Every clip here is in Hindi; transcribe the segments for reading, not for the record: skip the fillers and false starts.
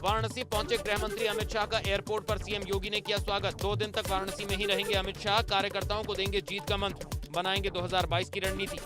वाराणसी पहुंचे गृह मंत्री अमित शाह का एयरपोर्ट पर सीएम योगी ने किया स्वागत। 2 दिन तक वाराणसी में ही रहेंगे अमित शाह। कार्यकर्ताओं को देंगे जीत का मंत्र, बनाएंगे 2022 की रणनीति।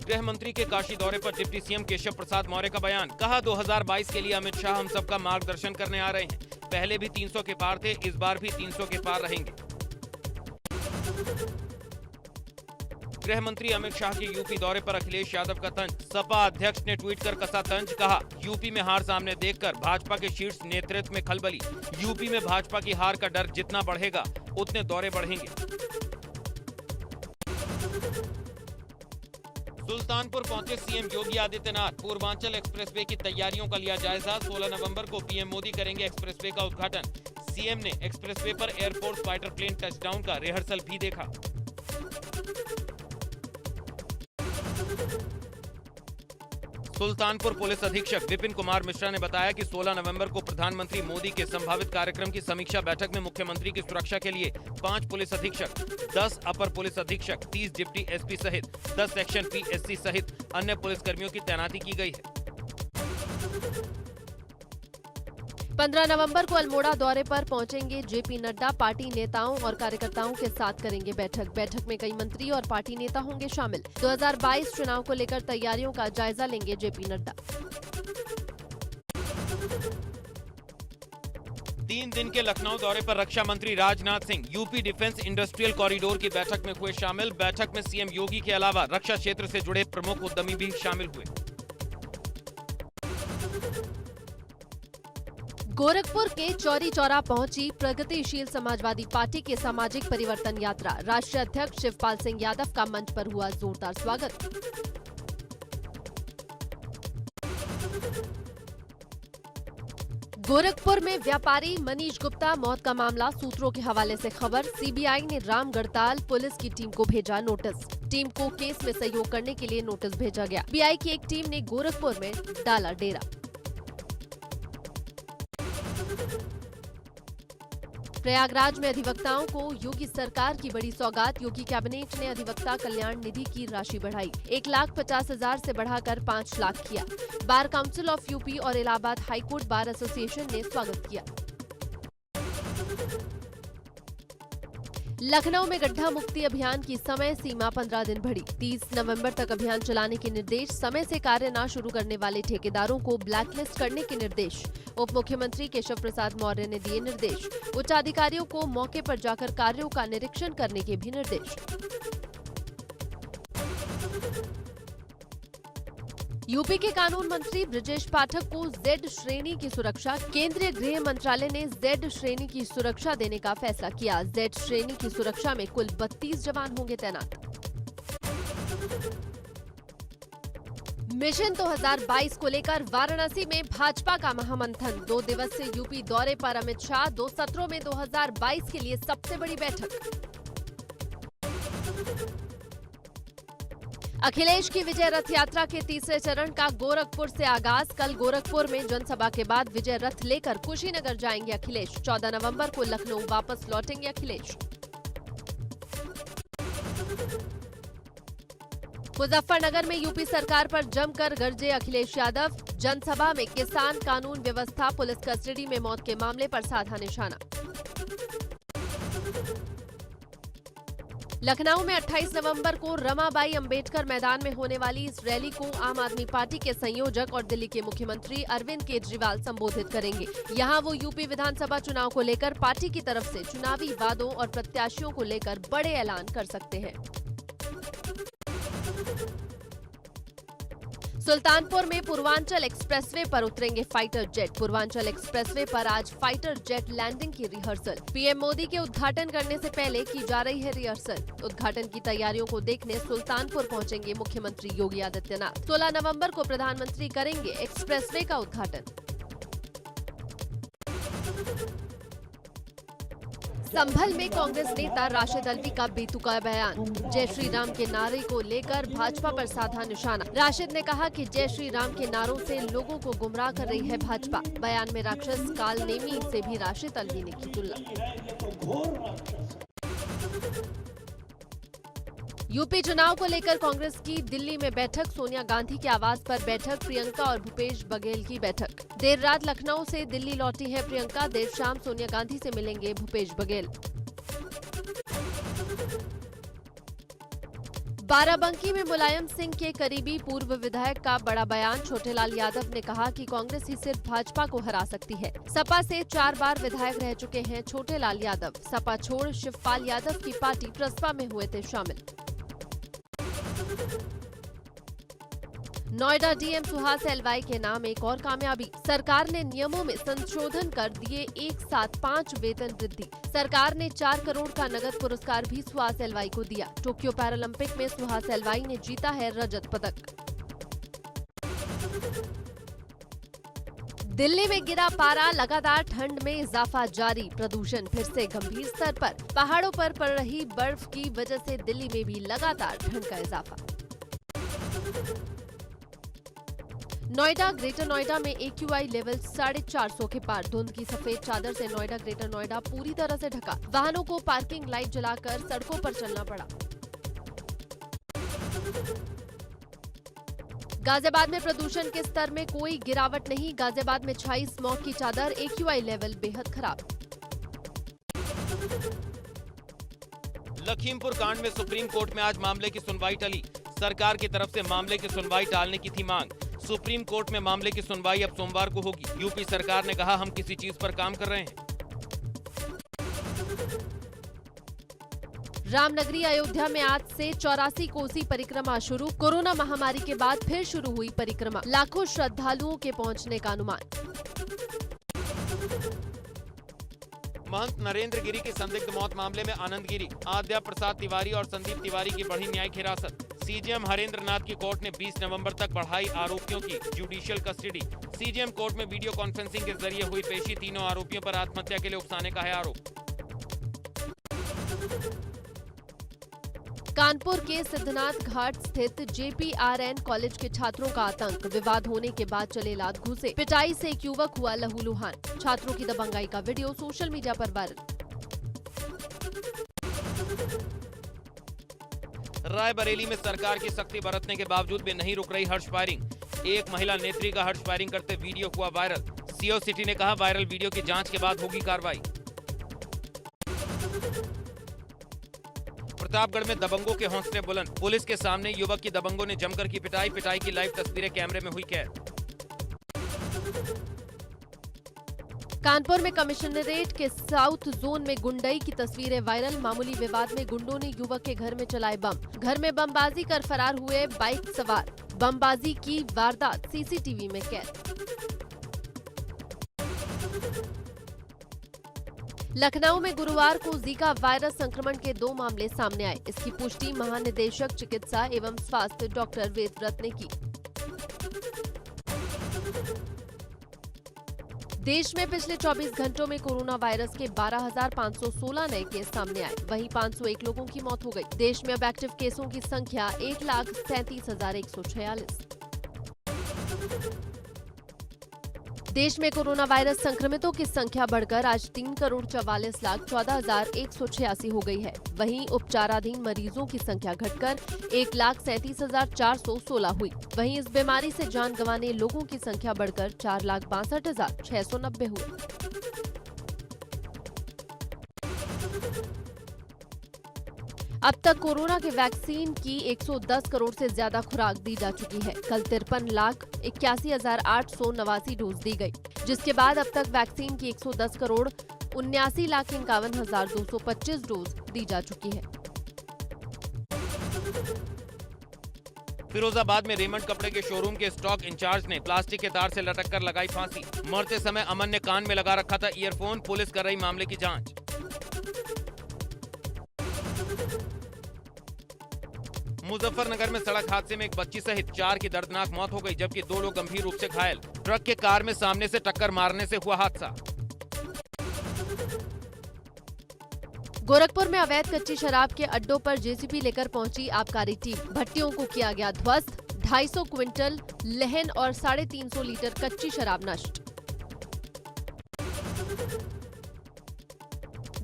गृह मंत्री के काशी दौरे पर डिप्टी सीएम केशव प्रसाद मौर्य का बयान। कहा 2022 के लिए अमित शाह हम सबका मार्गदर्शन करने आ रहे हैं। पहले भी 300 के पार थे, इस बार भी 300 के पार रहेंगे। गृह मंत्री अमित शाह के यूपी दौरे पर अखिलेश यादव का तंज। सपा अध्यक्ष ने ट्वीट कर कसा तंज। कहा यूपी में हार सामने देखकर भाजपा के शीर्ष नेतृत्व में खलबली। यूपी में भाजपा की हार का डर जितना बढ़ेगा उतने दौरे बढ़ेंगे। सुल्तानपुर पहुंचे सीएम योगी आदित्यनाथ। पूर्वांचल एक्सप्रेसवे की तैयारियों का लिया जायजा। 16 नवंबर को पीएम मोदी करेंगे एक्सप्रेसवे का उद्घाटन। सीएम ने एक्सप्रेसवे पर एयरफोर्स फाइटर प्लेन टचडाउन का रिहर्सल भी देखा। सुल्तानपुर पुलिस अधीक्षक विपिन कुमार मिश्रा ने बताया कि 16 नवंबर को प्रधानमंत्री मोदी के संभावित कार्यक्रम की समीक्षा बैठक में मुख्यमंत्री की सुरक्षा के लिए 5 पुलिस अधीक्षक, 10 अपर पुलिस अधीक्षक, 30 डिप्टी एसपी सहित 10 सेक्शन पीएससी सहित अन्य पुलिसकर्मियों की तैनाती की गई है। 15 नवंबर को अल्मोड़ा दौरे पर पहुंचेंगे जेपी नड्डा। पार्टी नेताओं और कार्यकर्ताओं के साथ करेंगे बैठक में कई मंत्री और पार्टी नेता होंगे शामिल। 2022 चुनाव को लेकर तैयारियों का जायजा लेंगे जेपी नड्डा। 3 दिन के लखनऊ दौरे पर रक्षा मंत्री Rajnath Singh UP defence industrial corridor की बैठक में हुए शामिल। बैठक में सीएम योगी के अलावा रक्षा क्षेत्र से जुड़े प्रमुख उद्यमी भी शामिल हुए। गोरखपुर के चौरी चौरा पहुंची प्रगतिशील समाजवादी पार्टी के सामाजिक परिवर्तन यात्रा। राष्ट्रीय अध्यक्ष शिवपाल सिंह यादव का मंच पर हुआ जोरदार स्वागत। गोरखपुर में व्यापारी मनीष गुप्ता मौत का मामला। सूत्रों के हवाले से खबर। सीबीआई ने राम गढ़ताल पुलिस की टीम को भेजा नोटिस। टीम को केस में सहयोग करने के लिए नोटिस भेजा गया। सीबीआई की एक टीम ने गोरखपुर में डाला डेरा। प्रयागराज में अधिवक्ताओं को योगी सरकार की बड़ी सौगात। योगी कैबिनेट ने अधिवक्ता कल्याण निधि की राशि बढ़ाई। 1,50,000 से बढ़ाकर 5 लाख किया। बार काउंसिल ऑफ यूपी और इलाहाबाद हाईकोर्ट बार एसोसिएशन ने स्वागत किया। लखनऊ में गड्ढा मुक्ति अभियान की समय सीमा 15 दिन बढ़ी। 30 नवंबर तक अभियान चलाने के निर्देश। समय से कार्य न शुरू करने वाले ठेकेदारों को ब्लैकलिस्ट करने के निर्देश। उप मुख्यमंत्री केशव प्रसाद मौर्य ने दिए निर्देश। उच्चाधिकारियों को मौके पर जाकर कार्यों का निरीक्षण करने के भी निर्देश। यूपी के कानून मंत्री ब्रजेश पाठक को जेड श्रेणी की सुरक्षा। केंद्रीय गृह मंत्रालय ने जेड श्रेणी की सुरक्षा देने का फैसला किया। जेड श्रेणी की सुरक्षा में कुल 32 जवान होंगे तैनात। मिशन 2022 को लेकर वाराणसी में भाजपा का महामंथन। 2 दिवसीय यूपी दौरे पर अमित शाह। 2 सत्रों में 2022 के लिए सबसे बड़ी बैठक। अखिलेश की विजय रथ यात्रा के तीसरे चरण का गोरखपुर से आगाज। कल गोरखपुर में जनसभा के बाद विजय रथ लेकर कुशीनगर जाएंगे अखिलेश। 14 नवंबर को लखनऊ वापस लौटेंगे अखिलेश। मुजफ्फरनगर में यूपी सरकार पर जमकर गरजे अखिलेश यादव। जनसभा में किसान कानून व्यवस्था पुलिस कस्टडी में मौत के मामले पर साधा निशाना। लखनऊ में 28 नवंबर को रमाबाई अंबेडकर मैदान में होने वाली इस रैली को आम आदमी पार्टी के संयोजक और दिल्ली के मुख्यमंत्री अरविंद केजरीवाल संबोधित करेंगे। यहां वो यूपी विधानसभा चुनाव को लेकर पार्टी की तरफ से चुनावी वादों और प्रत्याशियों को लेकर बड़े ऐलान कर सकते हैं। सुल्तानपुर में पूर्वांचल एक्सप्रेसवे पर उतरेंगे फाइटर जेट। पूर्वांचल एक्सप्रेसवे पर आज फाइटर जेट लैंडिंग की रिहर्सल। पीएम मोदी के उद्घाटन करने से पहले की जा रही है रिहर्सल। उद्घाटन की तैयारियों को देखने सुल्तानपुर पहुंचेंगे मुख्यमंत्री योगी आदित्यनाथ। 16 नवंबर को प्रधानमंत्री करेंगे एक्सप्रेसवे का उद्घाटन। संभल में कांग्रेस नेता राशिद अल्वी का बेतुका बयान। जय श्री राम के नारे को लेकर भाजपा पर साधा निशाना। राशिद ने कहा कि जय श्री राम के नारों से लोगों को गुमराह कर रही है भाजपा। बयान में राक्षस काल नेमी से भी राशिद अल्वी ने की तुलना। यूपी चुनाव को लेकर कांग्रेस की दिल्ली में बैठक, सोनिया गांधी के आवास पर बैठक, प्रियंका और भूपेश बघेल की बैठक। देर रात लखनऊ से दिल्ली लौटी है प्रियंका, देर शाम सोनिया गांधी से मिलेंगे भूपेश बघेल। बाराबंकी में मुलायम सिंह के करीबी पूर्व विधायक का बड़ा बयान, छोटेलाल यादव ने कहा कि कांग्रेस ही सिर्फ भाजपा को हरा सकती है। सपा से 4 बार विधायक रह चुके हैं छोटेलाल यादव। सपा छोड़ शिवपाल यादव की पार्टी प्रसपा में हुए थे शामिल। नोएडा डीएम सुहास एलवाई के नाम एक और कामयाबी, सरकार ने नियमों में संशोधन कर दिए एक साथ 5 वेतन वृद्धि। सरकार ने 4 करोड़ का नगद पुरस्कार भी सुहास एलवाई को दिया। टोक्यो पैरालंपिक में सुहास एलवाई ने जीता है रजत पदक। दिल्ली में गिरा पारा, लगातार ठंड में इजाफा जारी, प्रदूषण फिर से गंभीर स्तर पर। पहाड़ों पर पड़ रही बर्फ की वजह से दिल्ली में भी लगातार ठंड का इजाफा। नोएडा, ग्रेटर नोएडा में AQI लेवल 450 के पार। धुंध की सफेद चादर से नोएडा, ग्रेटर नोएडा पूरी तरह से ढका। वाहनों को पार्किंग लाइट जलाकर सड़कों पर चलना पड़ा। गाजियाबाद में प्रदूषण के स्तर में कोई गिरावट नहीं, गाजियाबाद में छाई स्मॉग की चादर, AQI लेवल बेहद खराब। लखीमपुर कांड में सुप्रीम कोर्ट में आज मामले की सुनवाई टली। सरकार की तरफ से मामले की सुनवाई टालने की थी मांग। सुप्रीम कोर्ट में मामले की सुनवाई अब सोमवार को होगी। यूपी सरकार ने कहा, हम किसी चीज पर काम कर रहे हैं। रामनगरी अयोध्या में आज से 84 कोसी परिक्रमा शुरू। कोरोना महामारी के बाद फिर शुरू हुई परिक्रमा, लाखों श्रद्धालुओं के पहुंचने का अनुमान। महंत नरेंद्र गिरी की संदिग्ध मौत मामले में आनंद गिरी, आद्या प्रसाद तिवारी और संदीप तिवारी की बढ़ी न्यायिक हिरासत। सीजेएम हरेंद्र नाथ की कोर्ट ने 20 नवंबर तक बढ़ाई आरोपियों की जुडिशियल कस्टडी। सीजेएम कोर्ट में वीडियो कॉन्फ्रेंसिंग के जरिए हुई पेशी, तीनों आरोपियों पर आत्महत्या के लिए उकसाने का है आरोप। कानपुर के सिद्धनाथ घाट स्थित JPRN कॉलेज के छात्रों का आतंक, विवाद होने के बाद चले लात घूसे, पिटाई से एक युवक हुआ लहूलुहान। छात्रों की दबंगाई का वीडियो सोशल मीडिया पर वायरल। रायबरेली में सरकार की सख्ती बरतने के बावजूद भी नहीं रुक रही हर्ष फायरिंग। एक महिला नेत्री का हर्ष फायरिंग करते वीडियो हुआ वायरल। सीओ सिटी ने कहा, वायरल वीडियो की जांच के बाद होगी कार्रवाई। प्रतापगढ़ में दबंगों के हौसले बुलंद, पुलिस के सामने युवक की दबंगों ने जमकर की पिटाई की लाइव तस्वीरें कैमरे में हुई कैद। कानपुर में कमिश्नरेट के साउथ जोन में गुंडई की तस्वीरें वायरल। मामूली विवाद में गुंडों ने युवक के घर में चलाए बम, घर में बमबाजी कर फरार हुए बाइक सवार। बमबाजी की वारदात CCTV में कैद। लखनऊ में गुरुवार को जीका वायरस संक्रमण के 2 मामले सामने आए। इसकी पुष्टि महानिदेशक चिकित्सा एवं स्वास्थ्य डॉक्टर वेदव्रत ने की। देश में पिछले 24 घंटों में कोरोना वायरस के 12,516 नए केस सामने आए, वहीं 501 लोगों की मौत हो गई। देश में अब एक्टिव केसों की संख्या 1,37,146। देश में कोरोना वायरस संक्रमितों की संख्या बढ़कर आज 3,44,14,186 हो गई है। वहीं उपचाराधीन मरीजों की संख्या घटकर 1,37,416 हुई। वहीं इस बीमारी से जान गंवाने लोगों की संख्या बढ़कर 4,62,690 हुई। अब तक कोरोना के वैक्सीन की 110 करोड़ से ज्यादा खुराक दी जा चुकी है। कल 53,81,889 डोज दी गई, जिसके बाद अब तक वैक्सीन की 110 करोड़ 79,51,225 डोज दी जा चुकी है। फिरोजाबाद में रेमंड कपड़े के शोरूम के स्टॉक इंचार्ज ने प्लास्टिक के तार से लटक कर लगाई फांसी। मरते समय अमन ने कान में लगा रखा था ईयरफोन। पुलिस कर रही मामले की जांच। मुजफ्फरनगर में सड़क हादसे में एक बच्ची सहित 4 की दर्दनाक मौत हो गई, जबकि 2 लोग गंभीर रूप से घायल। ट्रक के कार में सामने से टक्कर मारने से हुआ हादसा। गोरखपुर में अवैध कच्ची शराब के अड्डों पर JCB लेकर पहुंची आबकारी टीम। भट्टियों को किया गया ध्वस्त, 250 क्विंटल लहन और 350 लीटर कच्ची शराब नष्ट।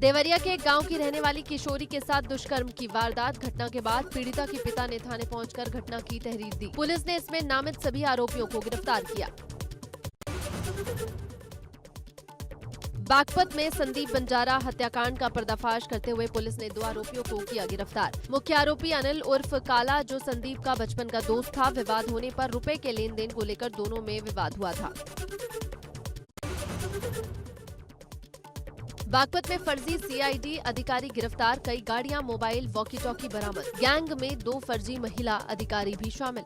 देवरिया के एक गांव की रहने वाली किशोरी के साथ दुष्कर्म की वारदात। घटना के बाद पीड़िता के पिता ने थाने पहुंचकर घटना की तहरीर दी। पुलिस ने इसमें नामित सभी आरोपियों को गिरफ्तार किया। बागपत में संदीप बंजारा हत्याकांड का पर्दाफाश करते हुए पुलिस ने 2 आरोपियों को किया गिरफ्तार। मुख्य आरोपी अनिल उर्फ काला, जो संदीप का बचपन का दोस्त था, विवाद होने पर रुपए के लेन देन को लेकर दोनों में विवाद हुआ था। बागपत में फर्जी सीआईडी अधिकारी गिरफ्तार, कई गाड़ियां, मोबाइल, वॉकी टॉकी बरामद। गैंग में 2 फर्जी महिला अधिकारी भी शामिल।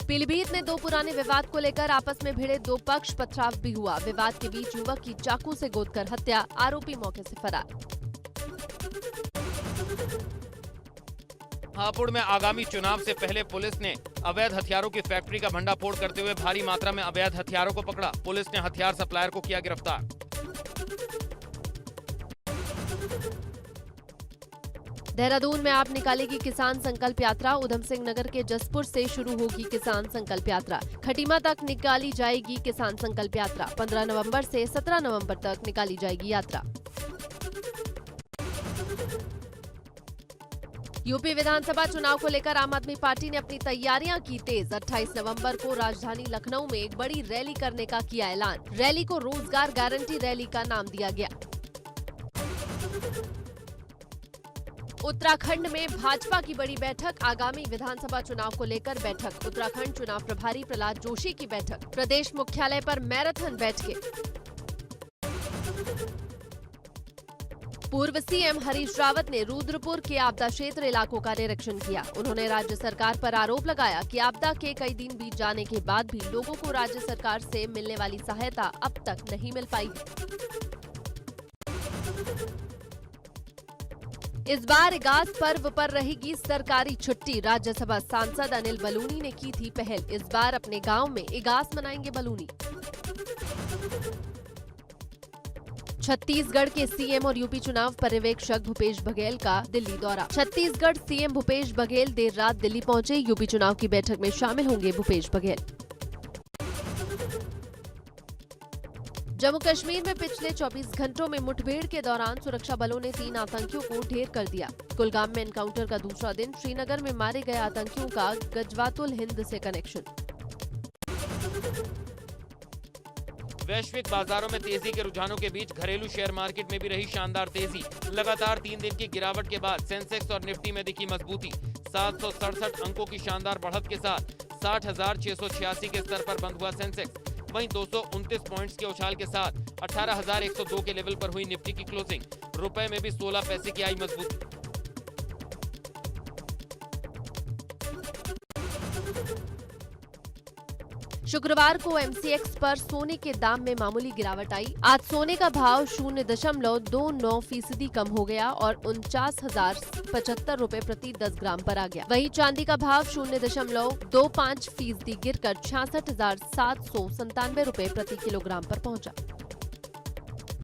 पीलीभीत में 2 पुराने विवाद को लेकर आपस में भिड़े 2 पक्ष, पथराव भी हुआ। विवाद के बीच युवक की चाकू से गोदकर हत्या, आरोपी मौके से फरार। हापुड़ में आगामी चुनाव से पहले पुलिस ने अवैध हथियारों की फैक्ट्री का भंडाफोड़ करते हुए भारी मात्रा में अवैध हथियारों को पकड़ा। पुलिस ने हथियार सप्लायर को किया गिरफ्तार। देहरादून में आप निकालेगी किसान संकल्प यात्रा। उधम सिंह नगर के जसपुर से शुरू होगी किसान संकल्प यात्रा। खटीमा तक निकाली जाएगी किसान संकल्प यात्रा। 15 नवंबर से 17 नवंबर तक निकाली जाएगी यात्रा। यूपी विधानसभा चुनाव को लेकर आम आदमी पार्टी ने अपनी तैयारियां की तेज। 28 नवंबर को राजधानी लखनऊ में एक बड़ी रैली करने का किया ऐलान। रैली को रोजगार गारंटी रैली का नाम दिया गया। उत्तराखंड में भाजपा की बड़ी बैठक। आगामी विधानसभा चुनाव को लेकर बैठक। उत्तराखंड चुनाव प्रभारी प्रहलाद जोशी की बैठक। प्रदेश मुख्यालय पर मैराथन बैठकें। पूर्व सीएम हरीश रावत ने रुद्रपुर के आपदा क्षेत्र इलाकों का निरीक्षण किया। उन्होंने राज्य सरकार पर आरोप लगाया कि आपदा के कई दिन बीत जाने के बाद भी लोगों को राज्य सरकार से मिलने वाली सहायता अब तक नहीं मिल पाई है। इस बार इगास पर्व पर रहेगी सरकारी छुट्टी। राज्यसभा सांसद अनिल बलूनी ने की थी पहल। इस बार अपने गांव में इगास मनाएंगे बलूनी। छत्तीसगढ़ के सीएम और यूपी चुनाव पर्यवेक्षक भूपेश बघेल का दिल्ली दौरा। छत्तीसगढ़ सीएम भूपेश बघेल देर रात दिल्ली पहुंचे। यूपी चुनाव की बैठक में शामिल होंगे भूपेश बघेल। जम्मू कश्मीर में पिछले 24 घंटों में मुठभेड़ के दौरान सुरक्षा बलों ने 3 आतंकियों को ढेर कर दिया। कुलगाम में एनकाउंटर का दूसरा दिन। श्रीनगर में मारे गए आतंकियों का गजवातुल हिंद से कनेक्शन। वैश्विक बाजारों में तेजी के रुझानों के बीच घरेलू शेयर मार्केट में भी रही शानदार तेजी। लगातार 3 दिन की गिरावट के बाद सेंसेक्स और निफ्टी में दिखी मजबूती। 767 अंकों की शानदार बढ़त के साथ 60,686 के स्तर पर बंद हुआ सेंसेक्स। वहीं 229 पॉइंट्स के उछाल के साथ 18,102 के लेवल पर हुई निफ्टी की क्लोजिंग। रुपए में भी 16 पैसे की आई मजबूती। शुक्रवार को एमसीएक्स पर सोने के दाम में मामूली गिरावट आई। आज सोने का भाव 0.29% कम हो गया और 49,075 रुपए प्रति 10 ग्राम पर आ गया। वहीं चांदी का भाव 0.25% गिरकर 66,797 रुपए प्रति किलोग्राम पर पहुंचा।